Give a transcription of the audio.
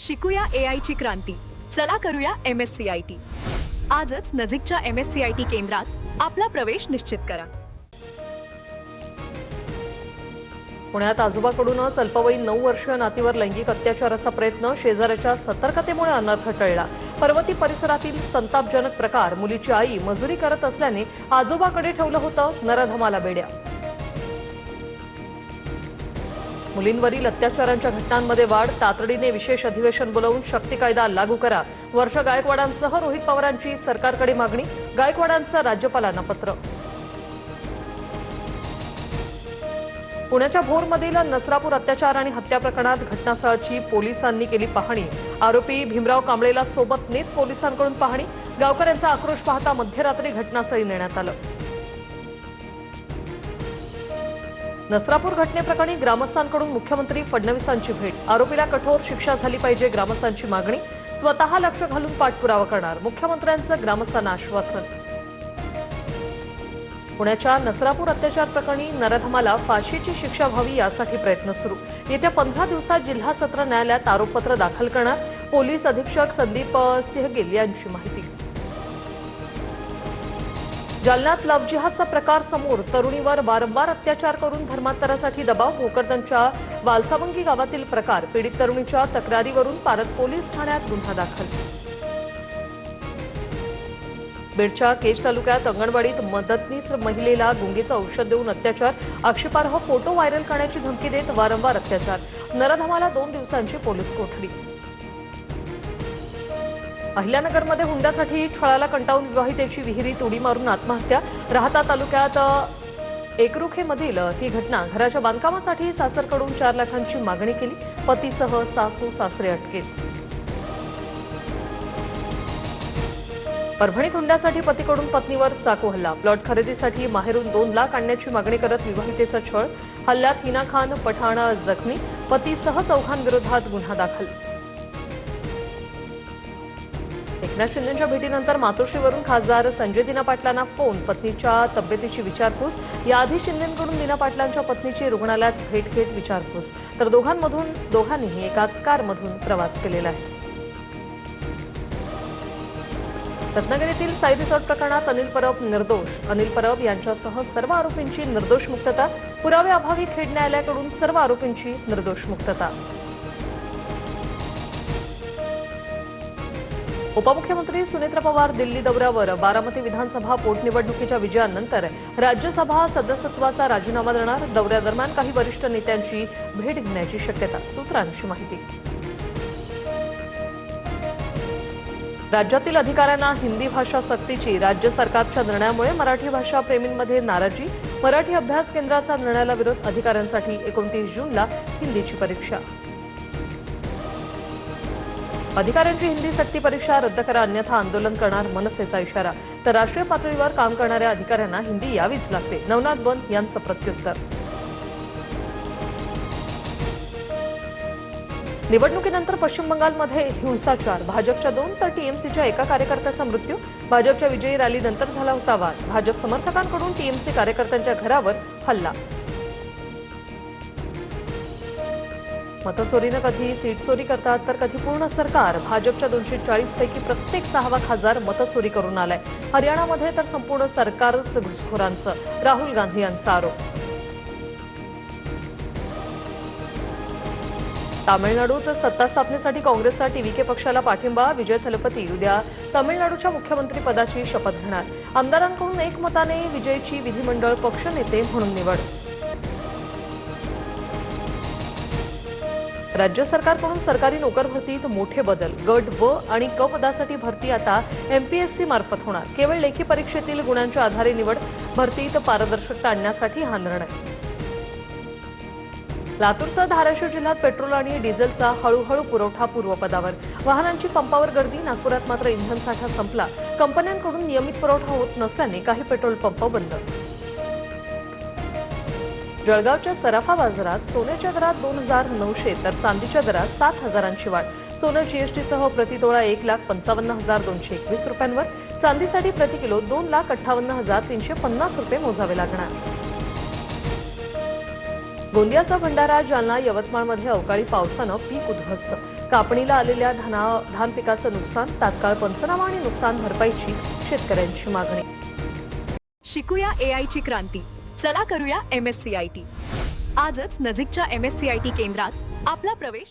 शिकूया AI ची क्रांती. चला करूया MSCIT. आजच नजीकच्या MSCIT केंद्रात आपला प्रवेश निश्चित करा. पुण्यात आजोबाकडूनच अल्पवयीन 9 वर्षीय नातीवर लैंगिक अत्याचाराचा प्रयत्न, शेजाऱ्याच्या सतर्कतेमुळे अनर्थ टळला. पर्वती परिसरातील संतापजनक प्रकार. मुलीची आई मजुरी करत असल्याने आजोबाकडे ठेवलं होतं नरधमाला बेड्या. मुलींवरील अत्याचारांच्या घटनांमध्ये वाढ. तातडीने विशेष अधिवेशन बोलावून शक्ती कायदा लागू करा. वर्ष गायकवाडांसह रोहित पवारांची सरकारकडे मागणी. गायकवाडांचं राज्यपालांना पत्र. पुण्याच्या भोरमधील नसरापूर अत्याचार आणि हत्या प्रकरणात घटनास्थळाची पोलिसांनी केली पाहणी. आरोपी भीमराव कांबळेला सोबत नेत पोलिसांकडून पाहणी. गावकऱ्यांचा आक्रोश पाहता मध्यरात्री घटनास्थळी नेण्यात आलं. नसरापूर घटनेप्रकरणी ग्रामस्थांकडून मुख्यमंत्री फडणवीसांची भेट. आरोपीला कठोर शिक्षा झाली पाहिजे, ग्रामस्थांची मागणी. स्वतः लक्ष घालून पाठपुरावा करणार, मुख्यमंत्र्यांचं ग्रामस्थांना आश्वासन. पुण्याच्या नसरापूर अत्याचार प्रकरणी नरधमाला फाशीची शिक्षा व्हावी यासाठी प्रयत्न सुरू. येत्या 15 दिवसात जिल्हा सत्र न्यायालयात आरोपपत्र दाखल करणार, पोलीस अधीक्षक संदीप सिंहगिल यांची माहिती. जालन्यात लव्ह जिहादचा प्रकार समोर. तरुणीवर वारंवार अत्याचार करून धर्मांतरासाठी दबाव. भोकरदनच्या वालसावंगी गावातील प्रकार. पीडित तरुणीच्या तक्रारीवरून पारत पोलीस ठाण्यात गुन्हा दाखल. बीडच्या केज तालुक्यात अंगणवाडीत मदतनीस महिलेला गुंगीचं औषध देऊन अत्याचार. आक्षेपार्ह फोटो व्हायरल करण्याची धमकी देत वारंवार अत्याचार. नरधमाला 2 दिवसांची पोलीस कोठडी. अहिल्यानगरमध्ये हुंड्यासाठी छळाला कंटाळून विवाहितेची विहिरीत उडी मारून आत्महत्या. राहता तालुक्यात एकरुखेमधील ही घटना. घराच्या बांधकामासाठी सासरकडून 4 लाखांची मागणी केली. पतीसह सासू सासरे अटकेत. परभणीत हुंड्यासाठी पतीकडून पत्नीवर चाकू हल्ला. प्लॉट खरेदीसाठी माहेरून 2 लाख आणण्याची मागणी करत विवाहितेचा छळ. हल्ल्यात हिना खान पठाण जखमी. पतीसह 4 विरोधात गुन्हा दाखल. एकनाथ शिंदेंच्या भेटीनंतर मातोश्रीवरून खासदार संजय दिना पाटलांना फोन. पत्नीच्या तब्येतीची विचारपूस. याआधी शिंदेंकडून दिना पाटलांच्या पत्नीची रुग्णालयात भेट घेत विचारपूस. तर दोघांनीही एकाच कारमधून प्रवास केलेला आहे. रत्नागिरीतील साई रिसॉर्ट प्रकरणात अनिल परब निर्दोष. अनिल परब यांच्यासह सर्व आरोपींची निर्दोष मुक्तता. पुराव्याअभावी खेड न्यायालयाकडून सर्व आरोपींची निर्दोष मुक्तता. उपमुख्यमंत्री सुनेत्रा पवार दिल्ली दौऱ्यावर. बारामती विधानसभा पोटनिवडणुकीच्या विजयानंतर राज्यसभा सदस्यत्वाचा राजीनामा देणार. दौऱ्यादरम्यान काही वरिष्ठ नेत्यांची भेट घेण्याची शक्यता, सूत्रांची माहिती. राज्यातील अधिकाऱ्यांना हिंदी भाषा सक्तीची. राज्य सरकारच्या निर्णयामुळे मराठी भाषा प्रेमींमध्ये नाराजी. मराठी अभ्यास केंद्राचा निर्णयाला विरोध. अधिकाऱ्यांसाठी 29 जूनला हिंदीची परीक्षा. अधिकाऱ्यांची हिंदी सक्ती परीक्षा रद्द करा, अन्यथा आंदोलन करणार, मनसेचा इशारा. तर राष्ट्रीय पातळीवर काम करणाऱ्या अधिकाऱ्यांना हिंदी यावीच लागते, नवनाथ बन यांचं प्रत्युत्तर. निवडणुकीनंतर पश्चिम बंगालमध्ये हिंसाचार. भाजपच्या 2 तर टीएमसीच्या एका कार्यकर्त्याचा मृत्यू. भाजपच्या विजयी रॅलीनंतर झाला होता वाद. भाजप समर्थकांकडून टीएमसी कार्यकर्त्यांच्या घरावर हल्ला. मतचोरीनं कधी सीट चोरी करतात तर कधी पूर्ण सरकार. भाजपच्या 240 पैकी प्रत्येक 6वा खासदार मतचोरी करून आलाय. हरियाणामध्ये तर संपूर्ण सरकारच घुसखोरांचं. राहुल गांधी यांचा आरोप. तामिळनाडूत सत्ता स्थापनेसाठी काँग्रेसचा टीव्हीके पक्षाला पाठिंबा. विजय थलपती उद्या तामिळनाडूच्या मुख्यमंत्रीपदाची शपथ घेणार. आमदारांकडून एकमताने विजयची विधिमंडळ पक्षनेते म्हणून निवड. राज्य सरकारकडून सरकारी नोकर भरतीत मोठे बदल. गट ब आणि क पदासाठी भरती आता एमपीएससी मार्फत होणार. केवळ लेखी परीक्षेतील गुणांच्या आधारे निवड. भरतीत पारदर्शकता आणण्यासाठी हा निर्णय. लातूरसह धाराशिव जिल्ह्यात पेट्रोल आणि डिझेलचा हळूहळू पुरवठा पूर्वपदावर. वाहनांची पंपावर गर्दी. नागपुरात मात्र इंधन साठा संपला. कंपन्यांकडून नियमित पुरवठा होत नसल्याने काही पेट्रोल पंप बंद. जळगावच्या सराफा बाजारात सोन्याच्या दरात 2,900 तर चांदीच्या दरात 7,000ची वाढ. सोनं जीएसटीसह प्रतितोळा 1,55,221 रुपयांवर. चांदीसाठी प्रति किलो 2,58,350 रुपये मोजावे लागणार. गोंदियासह भंडारा, जालना, यवतमाळमध्ये अवकाळी पावसानं पीक उद्ध्वस्त. कापणीला आलेल्या धान पिकाचं नुकसान, तात्काळ पंचनामा आणि नुकसान भरपाईची शेतकऱ्यांची मागणी. शिकूया AI ची क्रांती. चला करूया MSCIT. आजच नजीकच्या MSCIT केंद्रात आपला प्रवेश